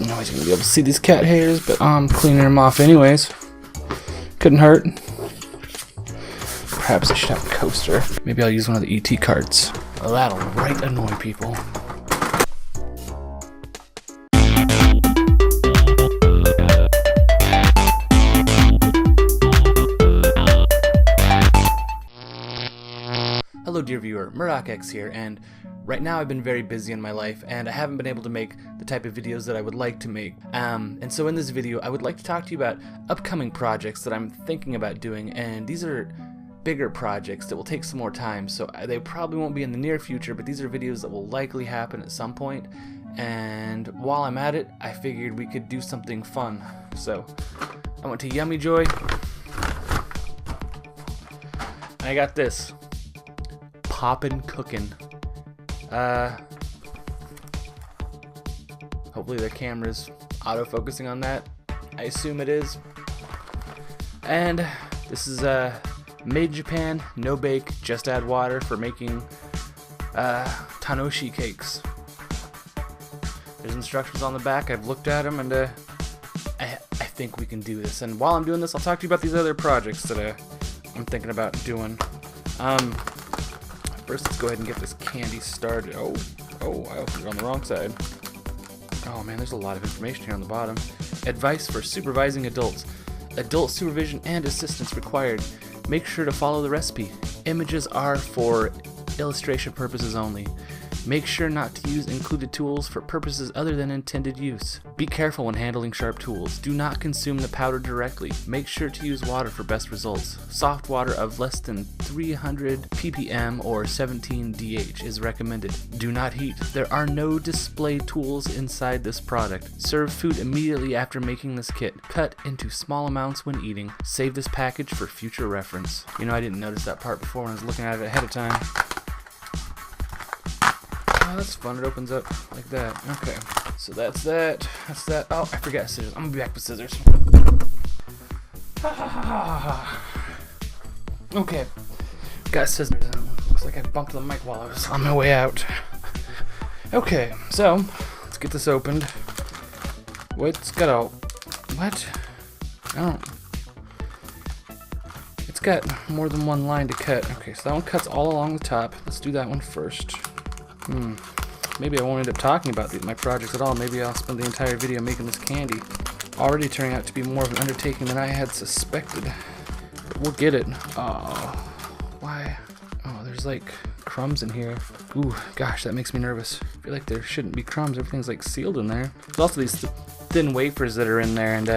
Nobody's gonna be able to see these cat hairs, but I'm cleaning them off anyways. Couldn't hurt. Perhaps I should have a coaster. Maybe I'll use one of the ET carts. Well, that'll right annoy people. Hello dear viewer, MurdochX here, and right now I've been very busy in my life and I haven't been able to make the type of videos that I would like to make. And so in this video I would like to talk to you about upcoming projects that I'm thinking about doing, and these are bigger projects that will take some more time, so they probably won't be in the near future, but these are videos that will likely happen at some point. And while I'm at it, I figured we could do something fun. So I went to Yummy Joy and I got this. Poppin' Cookin'. Hopefully the camera's auto-focusing on that. I assume it is. And this is made in Japan, no bake, just add water for making tanoshi cakes. There's instructions on the back. I've looked at them and I think we can do this. And while I'm doing this, I'll talk to you about these other projects that I'm thinking about doing. First, let's go ahead and get this candy started. Oh, I opened it on the wrong side. Oh man, there's a lot of information here on the bottom. Advice for supervising adults. Adult supervision and assistance required. Make sure to follow the recipe. Images are for illustration purposes only. Make sure not to use included tools for purposes other than intended use. Be careful when handling sharp tools. Do not consume the powder directly. Make sure to use water for best results. Soft water of less than 300 ppm or 17 DH is recommended. Do not heat. There are no display tools inside this product. Serve food immediately after making this kit. Cut into small amounts when eating. Save this package for future reference. You know, I didn't notice that part before when I was looking at it ahead of time. Oh, that's fun. It opens up like that. Okay. So that's that. That's that. Oh, I forgot scissors. I'm gonna be back with scissors. Okay. Got scissors. Looks like I bumped the mic while I was on my way out. Okay. So, let's get this opened. Wait, it's got a... What? Oh. It's got more than one line to cut. Okay, so that one cuts all along the top. Let's do that one first. Maybe I won't end up talking about my projects at all. Maybe I'll spend the entire video making this candy. Already turning out to be more of an undertaking than I had suspected. But we'll get it. Oh, why? Oh, there's like crumbs in here. Ooh, gosh, that makes me nervous. I feel like there shouldn't be crumbs. Everything's like sealed in there. There's also these thin wafers that are in there, and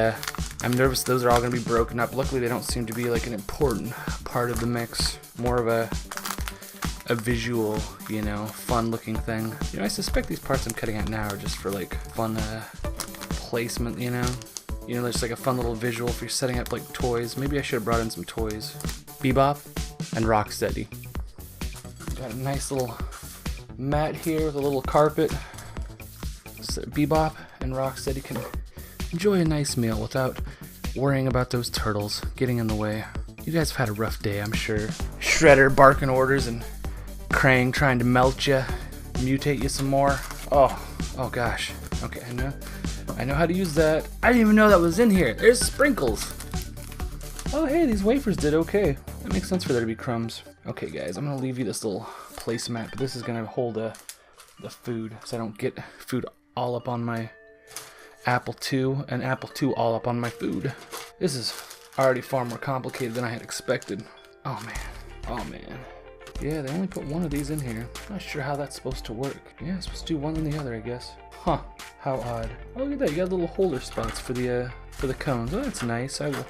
I'm nervous those are all going to be broken up. Luckily, they don't seem to be like an important part of the mix. More of a visual, you know, fun looking thing. You know, I suspect these parts I'm cutting out now are just for like fun placement, you know? You know, there's like a fun little visual if you're setting up like toys. Maybe I should have brought in some toys. Bebop and Rocksteady. Got a nice little mat here with a little carpet. So Bebop and Rocksteady can enjoy a nice meal without worrying about those turtles getting in the way. You guys have had a rough day, I'm sure. Shredder barking orders and Krang trying to melt you, mutate you some more. Oh gosh. Okay, I know how to use that. I didn't even know that was in here. There's sprinkles. Oh hey, these wafers did okay. That makes sense for there to be crumbs. Okay guys, I'm gonna leave you this little placemat, but this is gonna hold the food so I don't get food all up on my Apple II and Apple II all up on my food. This is already far more complicated than I had expected. Oh man. Yeah, they only put one of these in here. Not sure how that's supposed to work. Yeah, it's supposed to do one and the other, I guess. Huh, how odd. Oh, look at that, you got little holder spots for the cones. Oh, that's nice. I will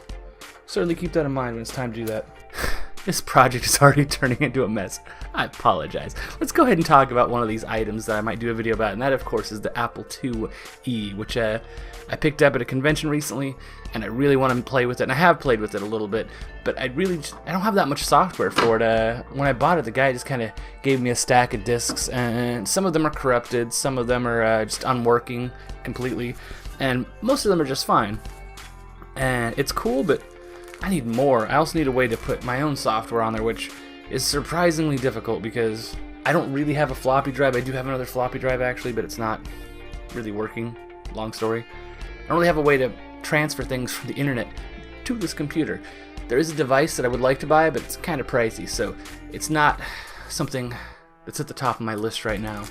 certainly keep that in mind when it's time to do that. This project is already turning into a mess. I apologize. Let's go ahead and talk about one of these items that I might do a video about, and that, of course, is the Apple IIe, which I picked up at a convention recently, and I really want to play with it, and I have played with it a little bit, but I don't have that much software for it. When I bought it, the guy just kind of gave me a stack of discs, and some of them are corrupted, some of them are just unworking completely, and most of them are just fine. And it's cool, but I need more. I also need a way to put my own software on there, which is surprisingly difficult because I don't really have a floppy drive. I do have another floppy drive actually, but it's not really working long story. I don't really have a way to transfer things from the internet to this computer. There is a device that I would like to buy, but it's kind of pricey, so it's not something that's at the top of my list right now.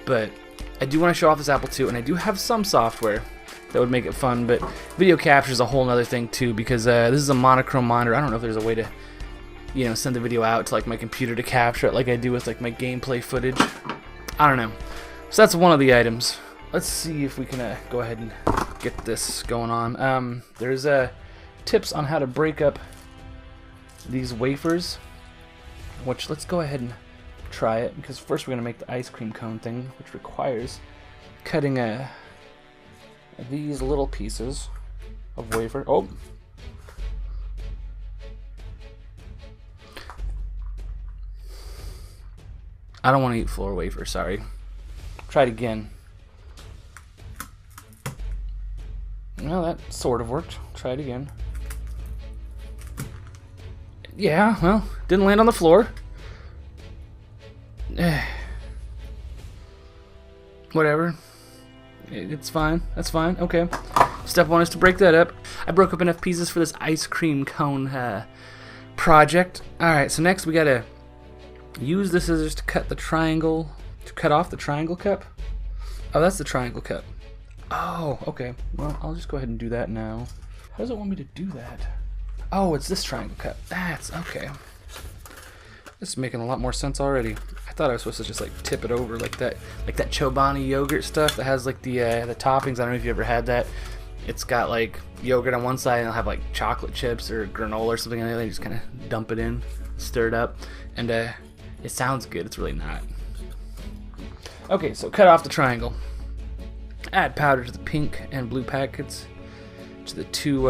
But I do want to show off this Apple II, and I do have some software that would make it fun, but video capture is a whole nother thing too, because this is a monochrome monitor. I don't know if there's a way to, you know, send the video out to like my computer to capture it like I do with like my gameplay footage. I don't know. So that's one of the items. Let's see if we can go ahead and get this going on. There's tips on how to break up these wafers, which let's go ahead and try it, because first we're going to make the ice cream cone thing, which requires cutting these little pieces of wafer. Oh! I don't want to eat floor wafer, sorry. Try it again. Well, that sort of worked. Try it again. Yeah, well, didn't land on the floor. Whatever. It's fine. That's fine. Okay. Step one is to break that up. I broke up enough pieces for this ice cream cone project. Alright, so next we gotta use the scissors to cut the triangle, to cut off the triangle cup. Oh, that's the triangle cup. Oh, okay. Well, I'll just go ahead and do that now. How does it want me to do that? Oh, it's this triangle cup. That's okay. This is making a lot more sense already. I thought I was supposed to just like tip it over like that Chobani yogurt stuff that has like the toppings. I don't know if you ever had that. It's got like yogurt on one side and it'll have like chocolate chips or granola or something on the other. You just kind of dump it in, stir it up, and it sounds good. It's really not. Okay, so cut off the triangle. Add powder to the pink and blue packets, to the two,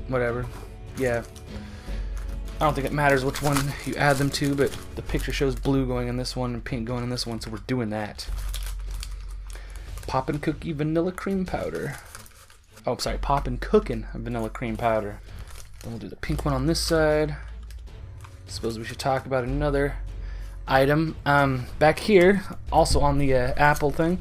whatever. Yeah. I don't think it matters which one you add them to, but the picture shows blue going in this one and pink going in this one, so we're doing that. Poppin' Cookie Vanilla Cream Powder. Oh, sorry, Poppin' Cookin' Vanilla Cream Powder. Then we'll do the pink one on this side. Suppose we should talk about another item. Back here, also on the Apple thing,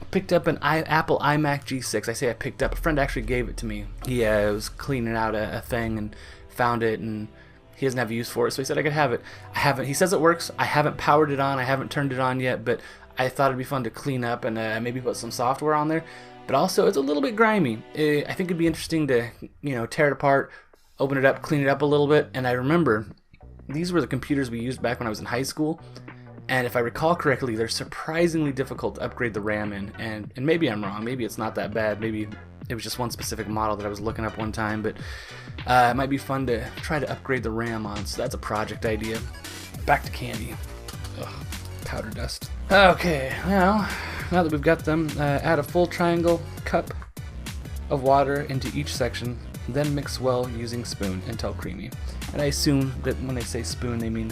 I picked up an Apple iMac G6. I say I picked up. A friend actually gave it to me. He was cleaning out a thing and found it, and he doesn't have use for it, so he said I could have it. I haven't. He says it works. I haven't powered it on. I haven't turned it on yet, but I thought it'd be fun to clean up and maybe put some software on there. But also, it's a little bit grimy. I think it'd be interesting to, you know, tear it apart, open it up, clean it up a little bit. And I remember these were the computers we used back when I was in high school. And if I recall correctly, they're surprisingly difficult to upgrade the RAM in. And maybe I'm wrong. Maybe it's not that bad. Maybe it was just one specific model that I was looking up one time. But it might be fun to try to upgrade the RAM on. So that's a project idea. Back to candy. Ugh, powder dust. Okay, now that we've got them, add a full triangle cup of water into each section. Then mix well using spoon until creamy. And I assume that when they say spoon, they mean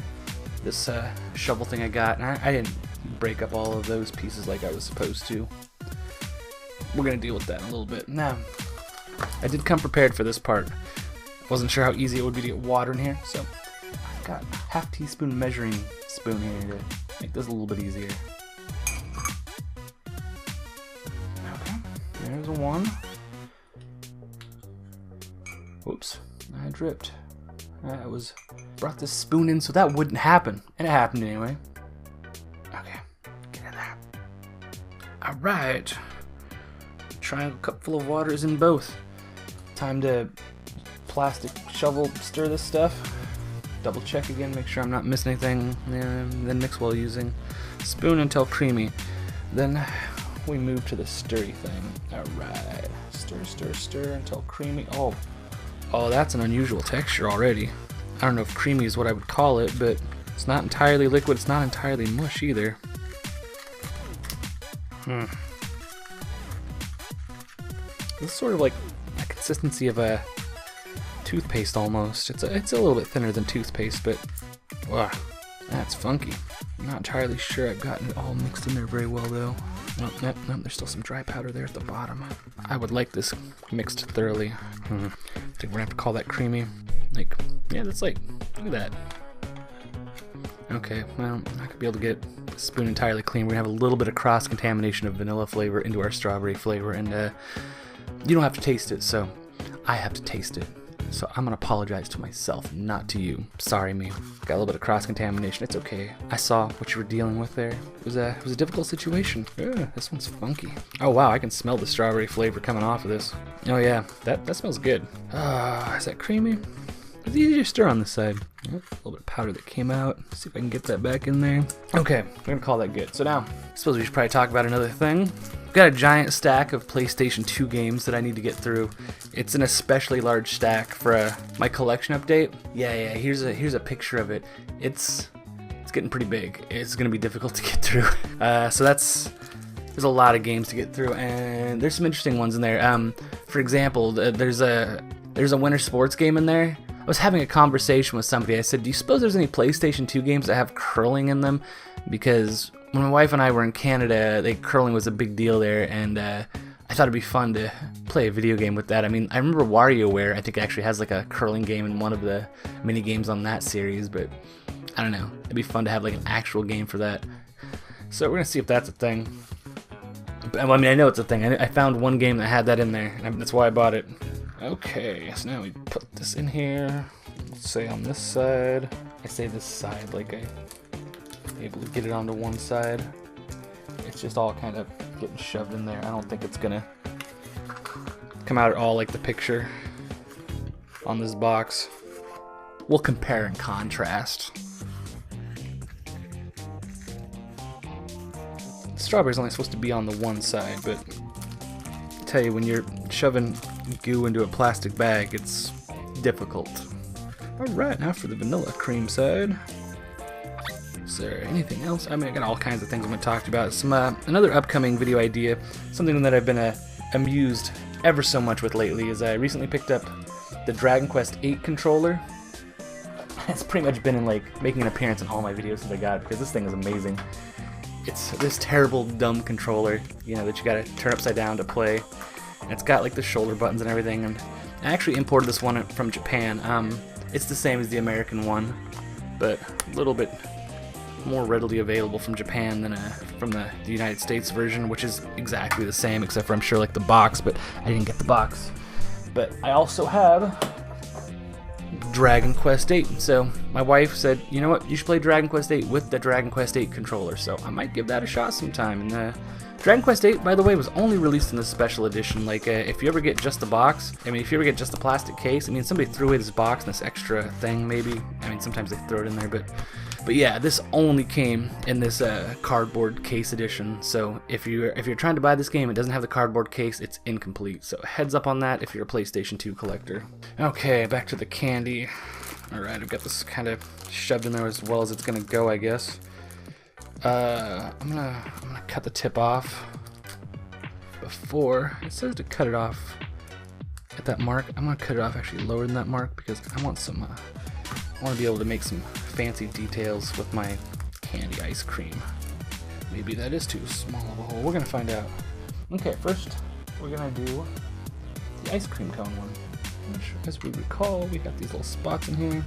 this shovel thing I got. And I didn't break up all of those pieces like I was supposed to. We're going to deal with that in a little bit. Now, I did come prepared for this part. Wasn't sure how easy it would be to get water in here, so I've got a half teaspoon measuring spoon here to make this a little bit easier. Okay, there's one. Whoops, I dripped. I brought this spoon in so that wouldn't happen, and it happened anyway. Okay, get in there. All right, triangle cup full of water is in both. Time to plastic shovel stir this stuff. Double check again, make sure I'm not missing anything. And then mix well using spoon until creamy. Then we move to the stirry thing. All right, stir, stir, stir until creamy. Oh, that's an unusual texture already. I don't know if creamy is what I would call it, but it's not entirely liquid, it's not entirely mush either. This is sort of like a consistency of a toothpaste almost. It's a little bit thinner than toothpaste, but wow, that's funky. I'm not entirely sure I've gotten it all mixed in there very well though. Nope, there's still some dry powder there at the bottom. I would like this mixed thoroughly. I think we're gonna have to call that creamy. Like, yeah, that's like, look at that. Okay, well, I could be able to get spoon entirely clean. We're gonna have a little bit of cross-contamination of vanilla flavor into our strawberry flavor, and you don't have to taste it, so I have to taste it. So I'm gonna apologize to myself, not to you. Sorry, me. Got a little bit of cross-contamination. It's okay. I saw what you were dealing with there. It was a difficult situation. Ugh, this one's funky. Oh wow, I can smell the strawberry flavor coming off of this. Oh yeah, that smells good. Is that creamy? It's easy to stir on this side. A little bit of powder that came out. Let's see if I can get that back in there. Okay, we're gonna call that good. So now, I suppose we should probably talk about another thing. I've got a giant stack of PlayStation 2 games that I need to get through. It's an especially large stack for my collection update. Yeah, here's a picture of it. It's getting pretty big. It's gonna be difficult to get through. So there's a lot of games to get through, and there's some interesting ones in there. For example, there's a winter sports game in there. I was having a conversation with somebody. I said, do you suppose there's any PlayStation 2 games that have curling in them? Because when my wife and I were in Canada, curling was a big deal there, and I thought it'd be fun to play a video game with that. I mean, I remember WarioWare, I think, actually has like a curling game in one of the mini games on that series, but I don't know. It'd be fun to have like an actual game for that. So we're gonna see if that's a thing. I mean, I know it's a thing. I found one game that had that in there, and that's why I bought it. Okay, so now we put this in here. Let's say on this side. I say this side like I'm able to get it onto one side. It's just all kind of getting shoved in there. I don't think it's gonna come out at all like the picture on this box. We'll compare and contrast. Strawberry's only supposed to be on the one side, but I tell you, when you're shoving goo into a plastic bag, it's difficult. Alright, now for the vanilla cream side. Is there anything else? I mean, I got all kinds of things I'm going to talk about. Another upcoming video idea, something that I've been amused ever so much with lately, is I recently picked up the Dragon Quest VIII controller. It's pretty much been in making an appearance in all my videos since I got it, because this thing is amazing. It's this terrible, dumb controller, that you gotta turn upside down to play. And it's got the shoulder buttons and everything. And I actually imported this one from Japan. It's the same as the American one, but a little bit more readily available from Japan than from the United States version, which is exactly the same, except for I'm sure the box, but I didn't get the box. But I also have Dragon Quest VIII. So my wife said, you know what, you should play Dragon Quest VIII with the Dragon Quest VIII controller. So I might give that a shot sometime. And Dragon Quest VIII, by the way, was only released in the special edition. If you ever get just the box, if you ever get just the plastic case, somebody threw away this box and this extra thing, maybe. Sometimes they throw it in there, but yeah, this only came in this cardboard case edition. So if you're trying to buy this game, it doesn't have the cardboard case, it's incomplete. So heads up on that if you're a PlayStation 2 collector. Okay, back to the candy. Alright, I've got this kind of shoved in there as well as it's gonna go, I guess. I'm gonna cut the tip off before. It says to cut it off at that mark. I'm gonna cut it off actually lower than that mark because I want some. I want to be able to make some fancy details with my candy ice cream. Maybe that is too small of a hole. We're gonna find out. Okay, first we're gonna do the ice cream cone one. As we recall, we got these little spots in here.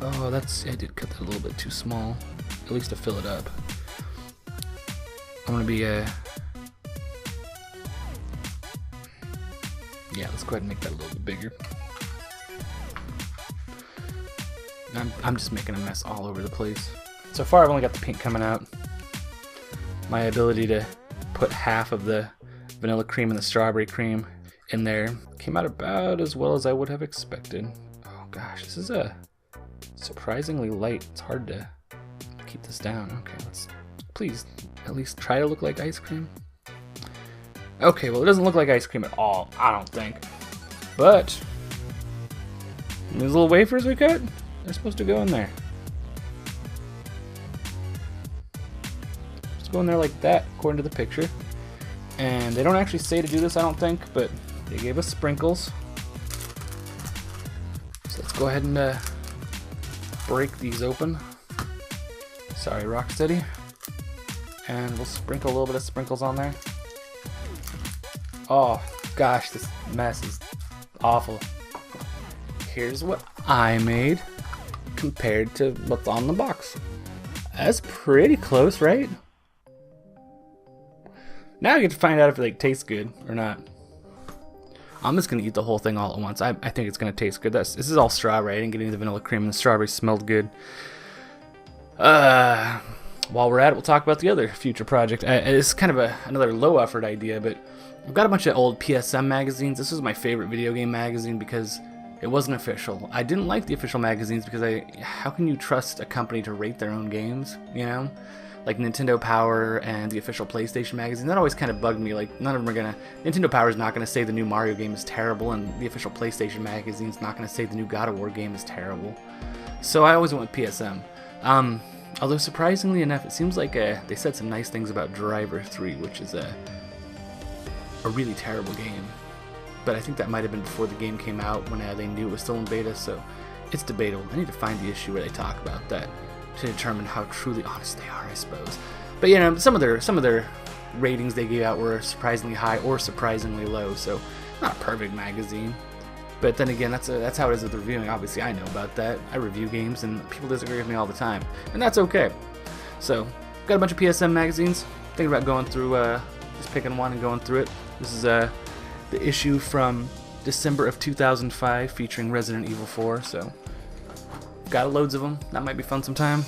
Oh, I did cut that a little bit too small, at least to fill it up. I'm gonna be yeah, let's go ahead and make that a little bit bigger. I'm just making a mess all over the place. So far I've only got the pink coming out. My ability to put half of the vanilla cream and the strawberry cream in there came out about as well as I would have expected. Oh gosh, this is surprisingly light. It's hard to keep this down. Okay, let's please at least try to look like ice cream. Okay, well it doesn't look like ice cream at all, I don't think. But these little wafers we cut, they're supposed to go in there. Just go in there like that, according to the picture. And they don't actually say to do this, I don't think, but they gave us sprinkles. So let's go ahead and break these open. Sorry, Rocksteady. And we'll sprinkle a little bit of sprinkles on there. Oh gosh, this mess is awful. Here's what I made compared to what's on the box. That's pretty close, right? Now I get to find out if it like tastes good or not. I'm just gonna eat the whole thing all at once. I think it's gonna taste good. This is all strawberry. I didn't get any of the vanilla cream, and the strawberry smelled good. While we're at it, we'll talk about the other future project. It's kind of another low effort idea, but I've got a bunch of old PSM magazines. This was my favorite video game magazine because it wasn't official. I didn't like the official magazines because how can you trust a company to rate their own games, you know? Like Nintendo Power and the official PlayStation magazine, that always kind of bugged me. Like, none of them are gonna... Nintendo Power is not gonna say the new Mario game is terrible, and the official PlayStation magazine is not gonna say the new God of War game is terrible. So I always went with PSM. Although surprisingly enough, it seems like they said some nice things about Driver 3, which is a really terrible game. But I think that might have been before the game came out, when they knew it was still in beta, so it's debatable. I need to find the issue where they talk about that to determine how truly honest they are, I suppose. But you know, some of their ratings they gave out were surprisingly high or surprisingly low, so not a perfect magazine. But then again, that's how it is with reviewing. Obviously, I know about that. I review games, and people disagree with me all the time, and that's okay. So, got a bunch of PSM magazines. Thinking about going through, just picking one and going through it. This is the issue from December of 2005, featuring Resident Evil 4. So, got loads of them. That might be fun sometime.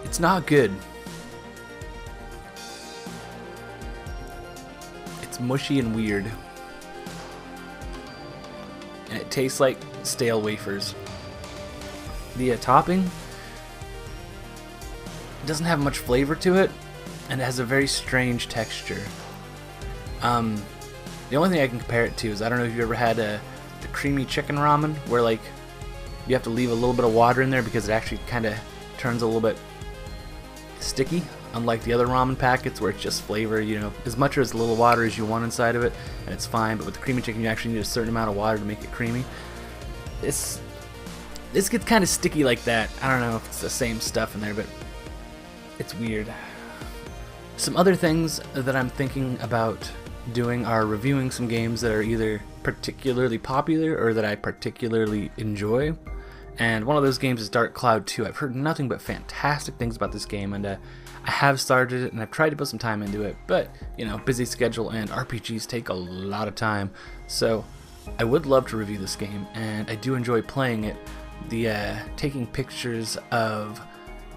It's not good. It's mushy and weird. And it tastes like stale wafers. The topping doesn't have much flavor to it, and it has a very strange texture. The only thing I can compare it to is, I don't know if you've ever had the creamy chicken ramen, where like you have to leave a little bit of water in there because it actually kind of turns a little bit sticky, unlike the other ramen packets where it's just flavor, you know, as much or as little water as you want inside of it, and it's fine. But with the creamy chicken, you actually need a certain amount of water to make it creamy. This gets kind of sticky like that. I don't know if it's the same stuff in there, but it's weird. Some other things that I'm thinking about doing are reviewing some games that are either particularly popular or that I particularly enjoy. And one of those games is Dark Cloud 2. I've heard nothing but fantastic things about this game, and I have started it, and I've tried to put some time into it, but, you know, busy schedule, and RPGs take a lot of time. So I would love to review this game, and I do enjoy playing it. The taking pictures of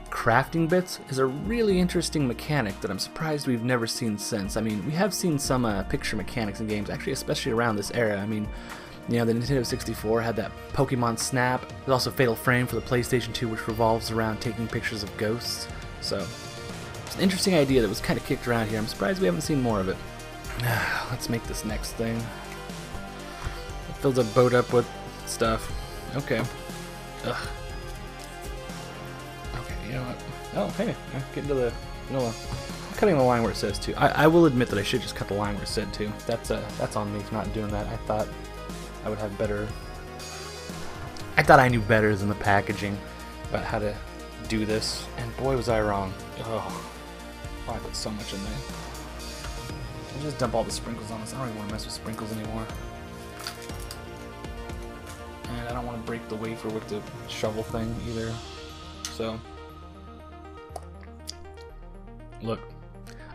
crafting bits is a really interesting mechanic that I'm surprised we've never seen since. I mean, we have seen some picture mechanics in games, actually, especially around this era. I mean, you know, the Nintendo 64 had that Pokemon Snap. There's also Fatal Frame for the PlayStation 2, which revolves around taking pictures of ghosts. So, it's an interesting idea that was kind of kicked around here. I'm surprised we haven't seen more of it. Let's make this next thing. It fills a boat up with stuff. Okay. Ugh. Okay, you know what? Oh, hey, get into the vanilla. I'm cutting the line where it says to. I will admit that I should just cut the line where it said to. That's on me for not doing that. I thought I would have better... I thought I knew better than the packaging about how to do this, and boy was I wrong. Oh, I put so much in there. I'll just dump all the sprinkles on this. I don't even want to mess with sprinkles anymore. And I don't want to break the wafer with the shovel thing either. So, look,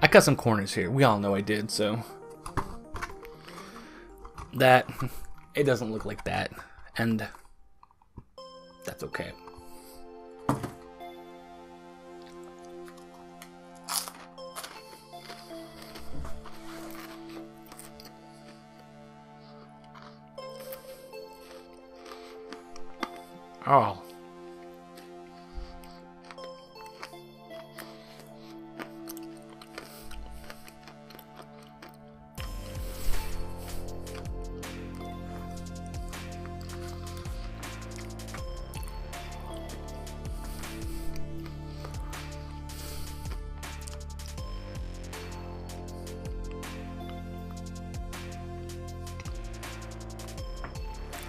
I cut some corners here. We all know I did, so that... It doesn't look like that, and that's okay. Oh.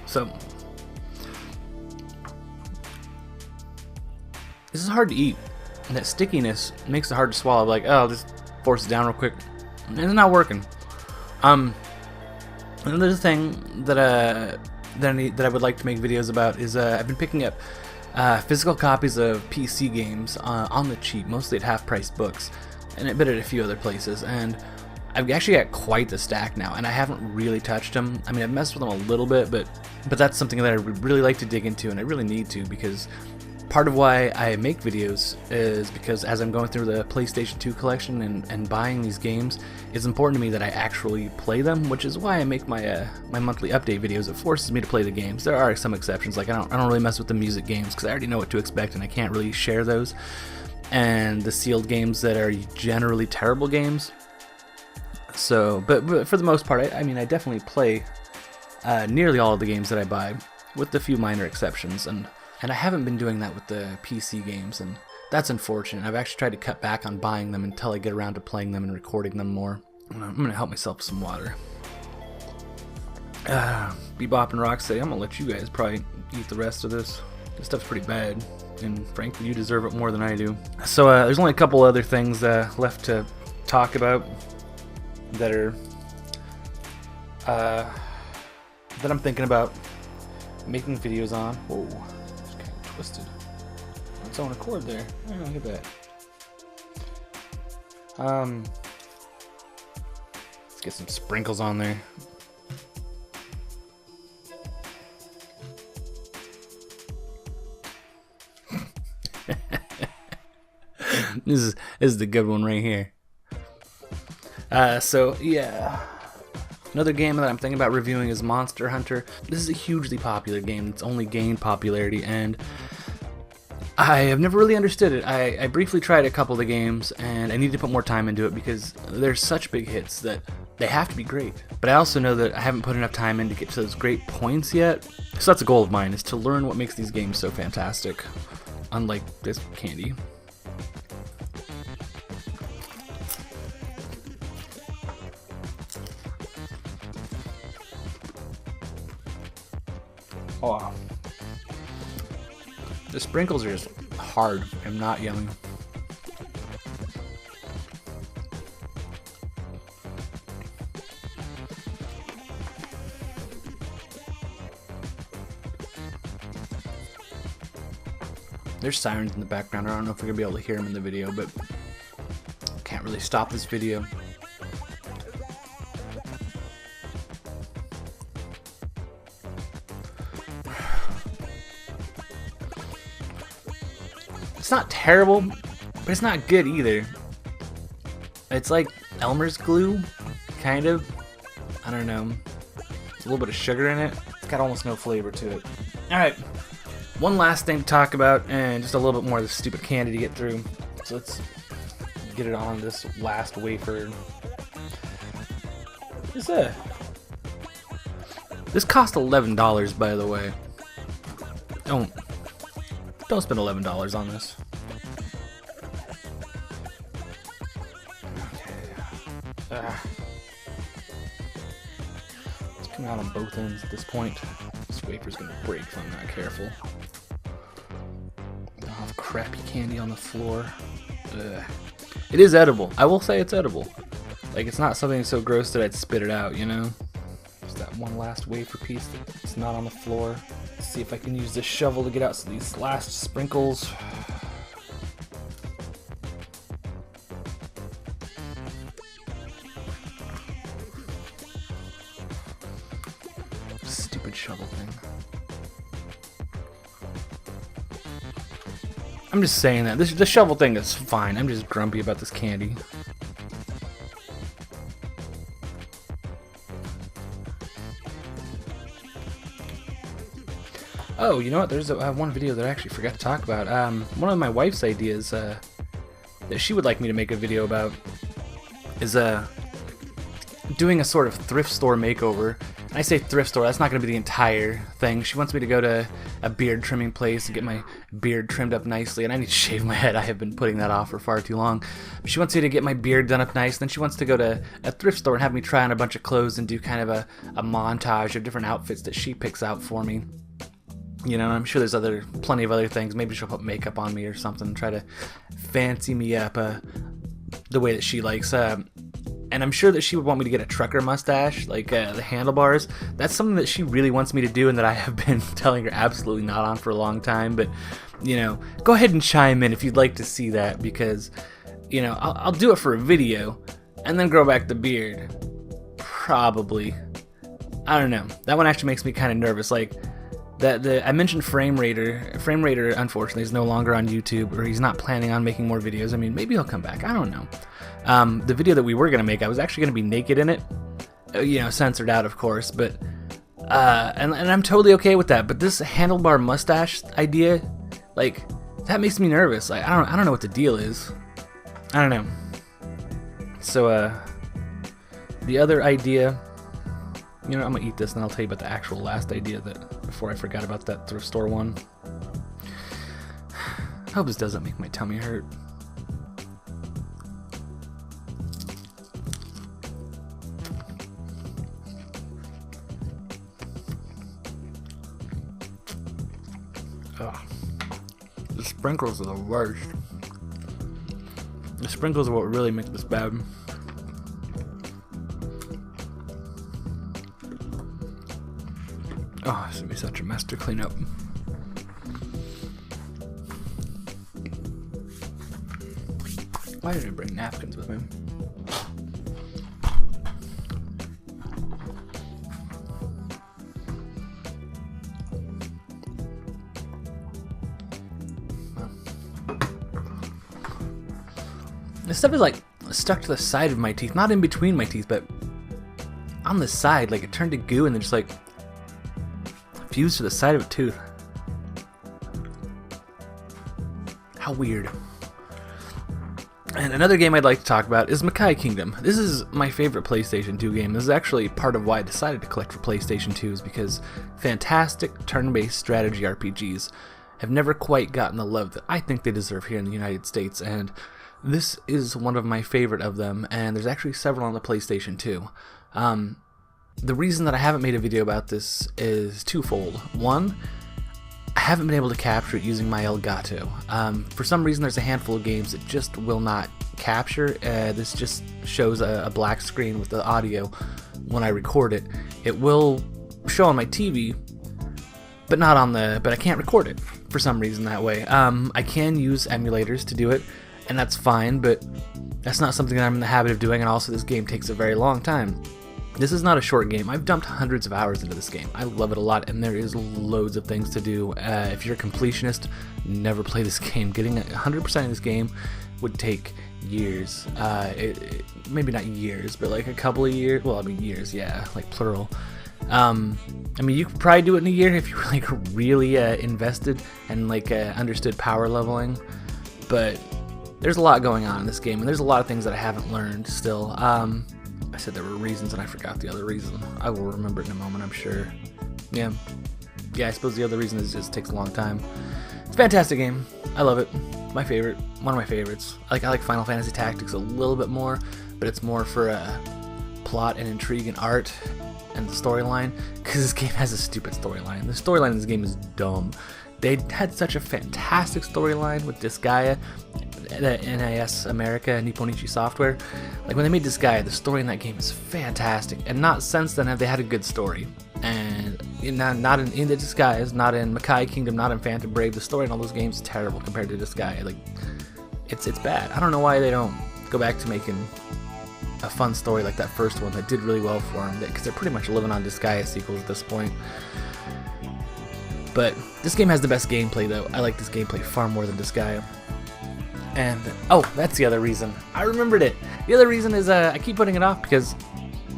So this is hard to eat, and that stickiness makes it hard to swallow. Like, oh, I'll just force it down real quick, and it's not working. Another thing that I would like to make videos about is I've been picking up physical copies of PC games on the cheap, mostly at half-price books, and a bit at a few other places. And I've actually got quite the stack now, and I haven't really touched them. I mean, I've messed with them a little bit, but that's something that I would really like to dig into, and I really need to, because part of why I make videos is because as I'm going through the PlayStation 2 collection and buying these games, it's important to me that I actually play them, which is why I make my my monthly update videos. It forces me to play the games. There are some exceptions, like I don't really mess with the music games because I already know what to expect and I can't really share those. And the sealed games that are generally terrible games. So, but for the most part, I mean, I definitely play nearly all of the games that I buy, with a few minor exceptions, and I haven't been doing that with the PC games, and that's unfortunate. I've actually tried to cut back on buying them until I get around to playing them and recording them more. I'm gonna help myself with some water. Bebop and Rocksteady, I'm gonna let you guys probably eat the rest of this. This stuff's pretty bad, and frankly, you deserve it more than I do. So there's only a couple other things left to talk about that are that I'm thinking about making videos on. Whoa. Twisted. Its own accord there. Oh, look at that. Let's get some sprinkles on there. This is the good one right here. So yeah. Another game that I'm thinking about reviewing is Monster Hunter. This is a hugely popular game that's only gained popularity, and I have never really understood it. I briefly tried a couple of the games, and I need to put more time into it because they're such big hits that they have to be great. But I also know that I haven't put enough time in to get to those great points yet. So that's a goal of mine, is to learn what makes these games so fantastic, unlike this candy. Oh, the sprinkles are just hard and not yummy. There's sirens in the background. I don't know if we're gonna be able to hear them in the video, but can't really stop this video. It's not terrible, but it's not good either. It's like Elmer's glue, kind of. I don't know. There's a little bit of sugar in it. It's got almost no flavor to it. Alright, one last thing to talk about, and just a little bit more of this stupid candy to get through. So let's get it on this last wafer. This cost $11, by the way. Don't spend $11 on this. It's coming out on both ends at this point. This wafer's gonna break if I'm not careful. I'll have crappy candy on the floor. It is edible. I will say it's edible. Like, it's not something so gross that I'd spit it out, you know? Just that one last wafer piece that's not on the floor. Let's see if I can use this shovel to get out some of these last sprinkles. Stupid shovel thing. I'm just saying that. The shovel thing is fine. I'm just grumpy about this candy. Oh, you know what? There's one video that I actually forgot to talk about. One of my wife's ideas that she would like me to make a video about is doing a sort of thrift store makeover And I say thrift store, that's not going to be the entire thing. She wants me to go to a beard trimming place and get my beard trimmed up nicely, and I need to shave my head. I have been putting that off for far too long. But she wants me to get my beard done up nice, and then she wants to go to a thrift store and have me try on a bunch of clothes and do kind of a montage of different outfits that she picks out for me. You know, I'm sure there's plenty of other things. Maybe she'll put makeup on me or something, try to fancy me up the way that she likes. And I'm sure that she would want me to get a trucker mustache, like the handlebars. That's something that she really wants me to do and that I have been telling her absolutely not on for a long time. But, you know, go ahead and chime in if you'd like to see that, because, you know, I'll do it for a video and then grow back the beard. Probably. I don't know. That one actually makes me kind of nervous. Like, I mentioned Frame Raider. Frame Raider, unfortunately, is no longer on YouTube, or he's not planning on making more videos. I mean, maybe he'll come back. I don't know. The video that we were going to make, I was actually going to be naked in it. You know, censored out, of course. But and I'm totally okay with that. But this handlebar mustache idea, like, that makes me nervous. Like, I don't know what the deal is. I don't know. So, the other idea... You know, I'm gonna eat this and I'll tell you about the actual last idea before I forgot about that thrift store one. I hope this doesn't make my tummy hurt. Ugh. The sprinkles are the worst. The sprinkles are what really make this bad. Oh, this would be such a mess to clean up. Why did I bring napkins with me? This stuff is like stuck to the side of my teeth, not in between my teeth, but on the side. Like, it turned to goo and then just like fused to the side of a tooth. How weird. And another game I'd like to talk about is Makai Kingdom. This is my favorite PlayStation 2 game. This is actually part of why I decided to collect for PlayStation 2s, because fantastic turn-based strategy RPGs have never quite gotten the love that I think they deserve here in the United States, and this is one of my favorite of them, and there's actually several on the PlayStation 2. The reason that I haven't made a video about this is twofold. One, I haven't been able to capture it using my Elgato. For some reason, there's a handful of games that just will not capture. This just shows a black screen with the audio when I record it. It will show on my TV, but not on but I can't record it for some reason that way. I can use emulators to do it, and that's fine, but that's not something that I'm in the habit of doing, and also this game takes a very long time. This is not a short game. I've dumped hundreds of hours into this game. I love it a lot, and there is loads of things to do. If you're a completionist, never play this game. Getting 100% of this game would take years. Maybe not years, but like a couple of years. Well, I mean years, yeah, like plural. I mean, you could probably do it in a year if you were like really invested and like understood power leveling. But there's a lot going on in this game, and there's a lot of things that I haven't learned still. I said there were reasons, and I forgot the other reason. I will remember it in a moment, I'm sure. Yeah, I suppose the other reason is it just takes a long time. It's a fantastic game. I love it. My favorite. One of my favorites. I like Final Fantasy Tactics a little bit more, but it's more for plot and intrigue and art and the storyline, because this game has a stupid storyline. The storyline in this game is dumb. They had such a fantastic storyline with Disgaea, NIS America, Nippon Ichi Software. Like, when they made Disgaea, the story in that game is fantastic, and not since then have they had a good story. And not in the Disgaea, not in Makai Kingdom, not in Phantom Brave, the story in all those games is terrible compared to Disgaea. Like, it's bad. I don't know why they don't go back to making a fun story like that first one that did really well for them, because they're pretty much living on Disgaea sequels at this point. But this game has the best gameplay, though. I like this gameplay far more than Disgaea. And, oh, that's the other reason. I remembered it. The other reason is I keep putting it off because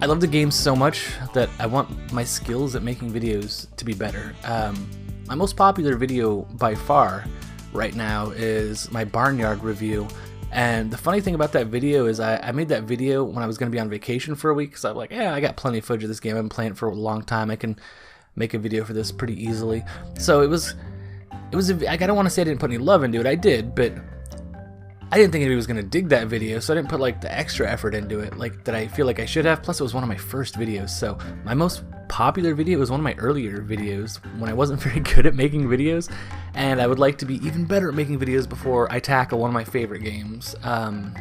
I love the game so much that I want my skills at making videos to be better. My most popular video by far right now is my Barnyard review, And the funny thing about that video is I made that video when I was going to be on vacation for a week, because I'm like, yeah, I got plenty of footage of this game. I've been playing it for a long time. I can make a video for this pretty easily. So I don't want to say I didn't put any love into it. I did, but I didn't think anybody was going to dig that video, so I didn't put like the extra effort into it like that I feel like I should have. Plus, it was one of my first videos, so my most popular video was one of my earlier videos when I wasn't very good at making videos, and I would like to be even better at making videos before I tackle one of my favorite games. And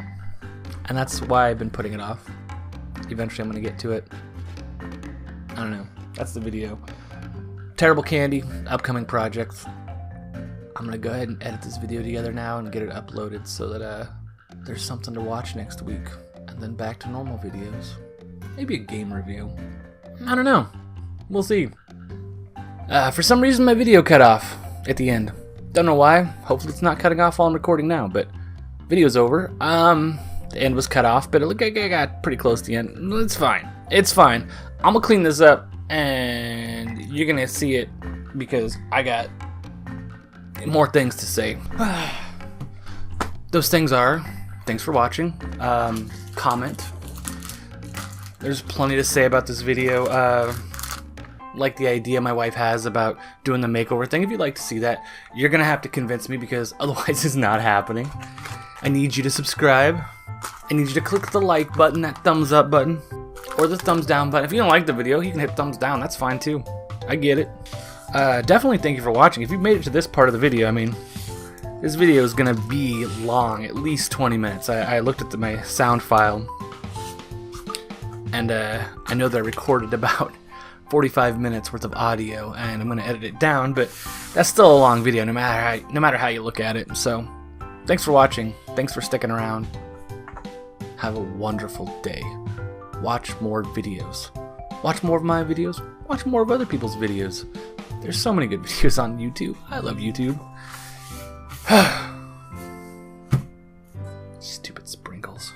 that's why I've been putting it off. Eventually, I'm going to get to it. I don't know. That's the video. Terrible Candy, upcoming project. I'm going to go ahead and edit this video together now and get it uploaded so that there's something to watch next week. And then back to normal videos. Maybe a game review. I don't know. We'll see. For some reason my video cut off at the end. Don't know why. Hopefully it's not cutting off while I'm recording now, but video's over. The end was cut off, but I got pretty close to the end. It's fine. It's fine. I'm gonna clean this up and you're gonna see it because I got more things to say. Those things are, thanks for watching. Comment. There's plenty to say about this video. Like the idea my wife has about doing the makeover thing. If you'd like to see that, you're gonna have to convince me because otherwise it's not happening. I need you to subscribe. I need you to click the like button, that thumbs up button, or the thumbs down button. If you don't like the video, you can hit thumbs down. That's fine too. I get it. Definitely thank you for watching. If you've made it to this part of the video, I mean, this video is gonna be long, at least 20 minutes. I looked at my sound file, and I know that I recorded about 45 minutes worth of audio, and I'm gonna edit it down, but that's still a long video, no matter how you look at it. So, thanks for watching. Thanks for sticking around. Have a wonderful day. Watch more videos. Watch more of my videos. Watch more of other people's videos. There's so many good videos on YouTube. I love YouTube. Stupid sprinkles.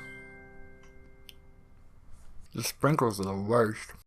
The sprinkles are the worst.